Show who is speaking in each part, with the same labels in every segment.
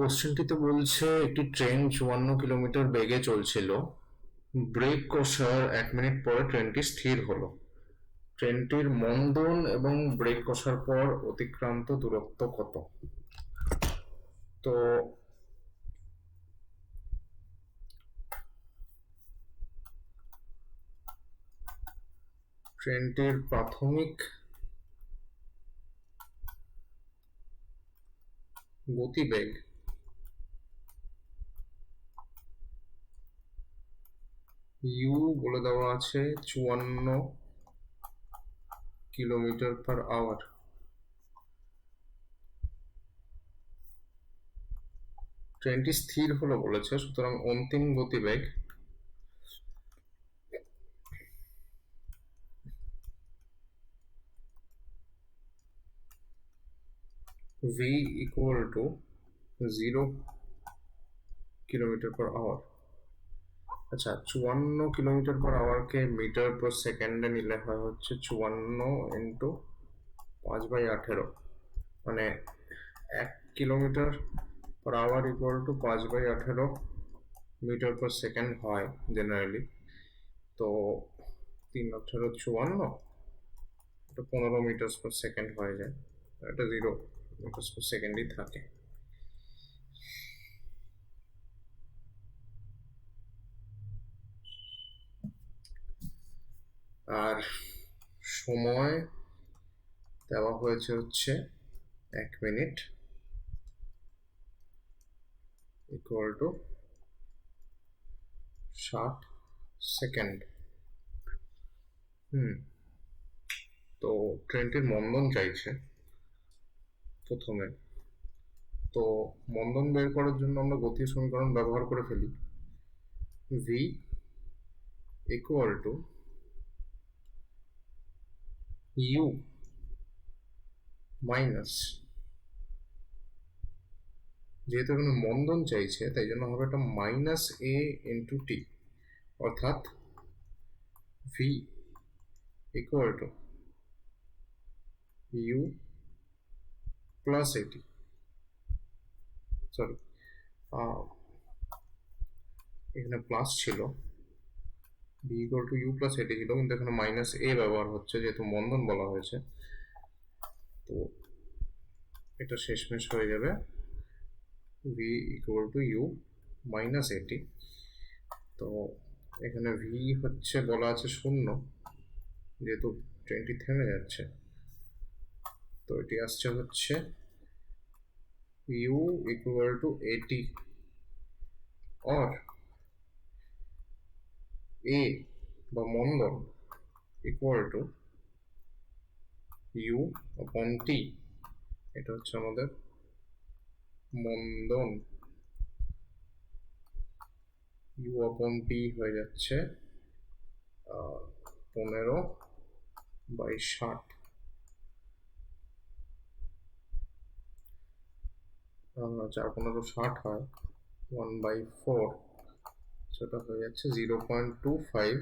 Speaker 1: কোশ্চেনটিতে বলছে একটি train ৫৪ kilometre বেগে চলছিল। ব্রেক কষার ১ মিনিট পরে ট্রেনটি স্থির হলো। ট্রেনটির মন্দন এবং ব্রেক কষার পর অতিক্রান্ত দূরত্ব কত? তো ট্রেনটির প্রাথমিক গতিবেগ ইউ বলে দেওয়া আছে ৫৪ কিলোমিটার/আওয়ার। ট্রেনটি স্থির হলো বলেছে, সুতরাং অন্তিম গতিবেগ v ইকুয়াল টু 0 কিলোমিটার/আওয়ার। আচ্ছা, ৫৪ কিলোমিটার/আওয়ারকে মিটার পার সেকেন্ডে নিলে হয় হচ্ছে ৫৪ × ৫/১৮, মানে ১ কিলোমিটার/আওয়ার ইকুয়াল টু ৫/১৮ মিটার পার সেকেন্ড হয় জেনারেলি। তো ৩×৮=৫৪, এটা ১৫ মিটার পার সেকেন্ড হয়ে যায়, এটা 0 মিটার পার সেকেন্ডই থাকে। আর সময় দেওয়া হয়েছে হচ্ছে ১ মিনিট ইকুয়াল টু ৬০ সেকেন্ড। তো ট্রেনটির মন্দন চাইছে প্রথমে। তো মন্দন বের করার জন্য আমরা গতির সমীকরণ ব্যবহার করে ফেলি। v equal to u minus, যেহেতু এখানে মন্দন চাইছে তাই জন্য হবে এটা -a × t, অর্থাৎ v equal to u plus at, sorry এখানে প্লাস ছিল, v equal to u plus at ছিল, কিন্তু এখানে -a ব্যবহার হচ্ছে যেহেতু মন্দন বলা হয়েছে। তো এটা শেষমেশ হয়ে যাবে v equal to u minus at। তো এখানে v হচ্ছে বলা আছে 0, যেহেতু ট্রেনটি থেমে যাচ্ছে। তো এটি আসছে হচ্ছে u equal to at or a বা মন্দন equal to u upon t। এটা হচ্ছে আমাদের মন্দন, u upon t হয়ে যাচ্ছে 15/60। 4×15=60 হয়, 1/4, সেটা হয়ে যাচ্ছে 0.25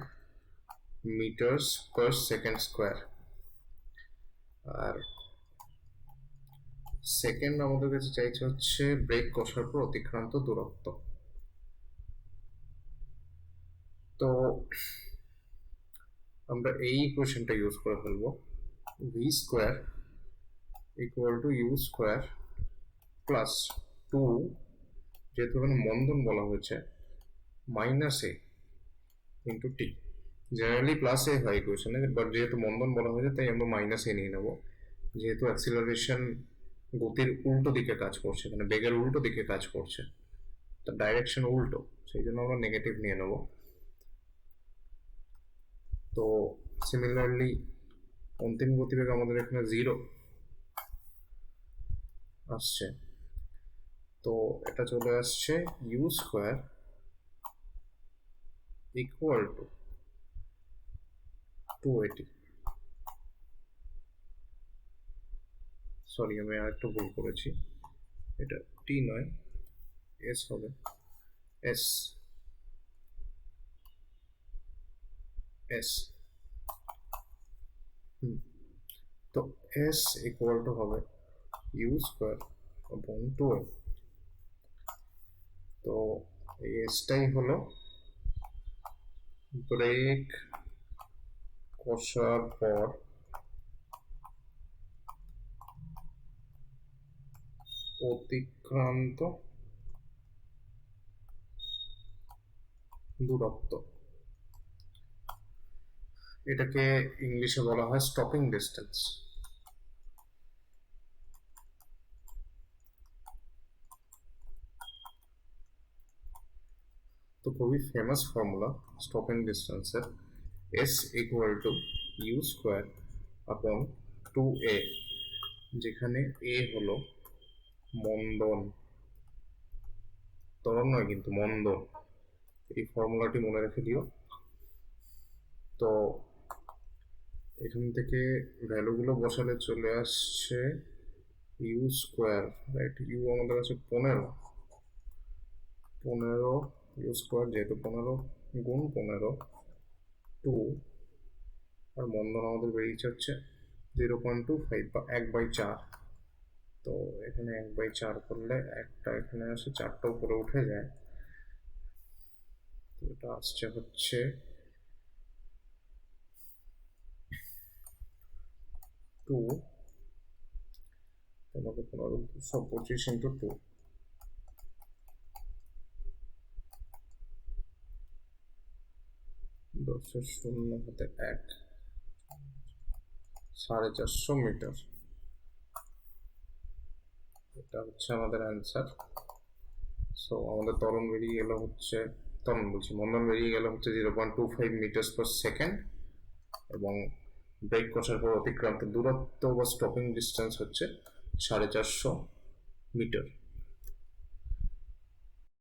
Speaker 1: মিটার্স পার সেকেন্ড স্কোয়ার। আর সেকেন্ড আমাদের কাছে চাইছে হচ্ছে ব্রেক কষার পর অতিক্রান্ত দূরত্ব। তো আমরা এই ইকুয়েশনটা ইউজ করে ফেলবো, v square equal to u square plus 2, যেহেতু এখানে মন্দন বলা হয়েছে, -a into t। Generally plus a হয় ইকুয়েশনে, বাট যেহেতু মন্দন বলা হয়েছে তাই আমরা -a নিয়ে নেব। যেহেতু অ্যাক্সিলারেশন গতির উল্টো দিকে কাজ করছে, মানে বেগের উল্টো দিকে কাজ করছে, তার ডাইরেকশন উল্টো, সেই জন্য আমরা নেগেটিভ নিয়ে নেব। তো সিমিলারলি অন্তিম গতিবেগ আমাদের এখানে 0 আসছে। তো এটা চলে আসছে u square equal to 280। Sorry, আমি আর একটু ভুল করেছি, এটা t নয়, s হবে, s s তো s ইকুয়াল টু হবে u স্কোয়ার এবং 2m। তো এই এসটাই হলো ব্রেক কষার পর অতিক্রান্ত দূরত্ব, এটাকে ইংলিশে বলা হয় স্টপিং ডিস্টেন্স। তো খুবই ফেমাস ফর্মুলা স্টপিং ডিস্টেন্সের, S equal to u square upon 2a, যেখানে এ হলো মন্দন, ত্বরণ নয় কিন্তু মন্দন। এই ফর্মুলাটি মনে রেখে দিও। তো এখান থেকে ভ্যালুগুলো বসালে চলে আসছে ইউ স্কোয়ার, রাইট? ইউ আমাদের আছে 15 ইউ স্কোয়ার, যেহেতু 15 গুণ 15 2, আর মন্দন আমাদের বেরিয়েছে হচ্ছে 0.25 বা 1/4। তো এখানে 1/4 করলে একটা এখানে আসে, 4টা উপরে উঠে যায়, তো এটা আসছে হচ্ছে 2, 225 ইন্টু 2, 10 শূন্য হাতে 1, 450 মিটার। এটা হচ্ছে আমাদের অ্যান্সার। সো আমাদের ত্বরণ বেরিয়ে গেল হচ্ছে, ত্বরণ বলছি মন্দন বেরিয়ে গেল হচ্ছে 0.25 মিটার পার সেকেন্ড, এবং ব্রেক কষার পর অতিক্রান্ত দূরত্ব বা স্টপিং ডিস্টেন্স হচ্ছে 450 মিটার।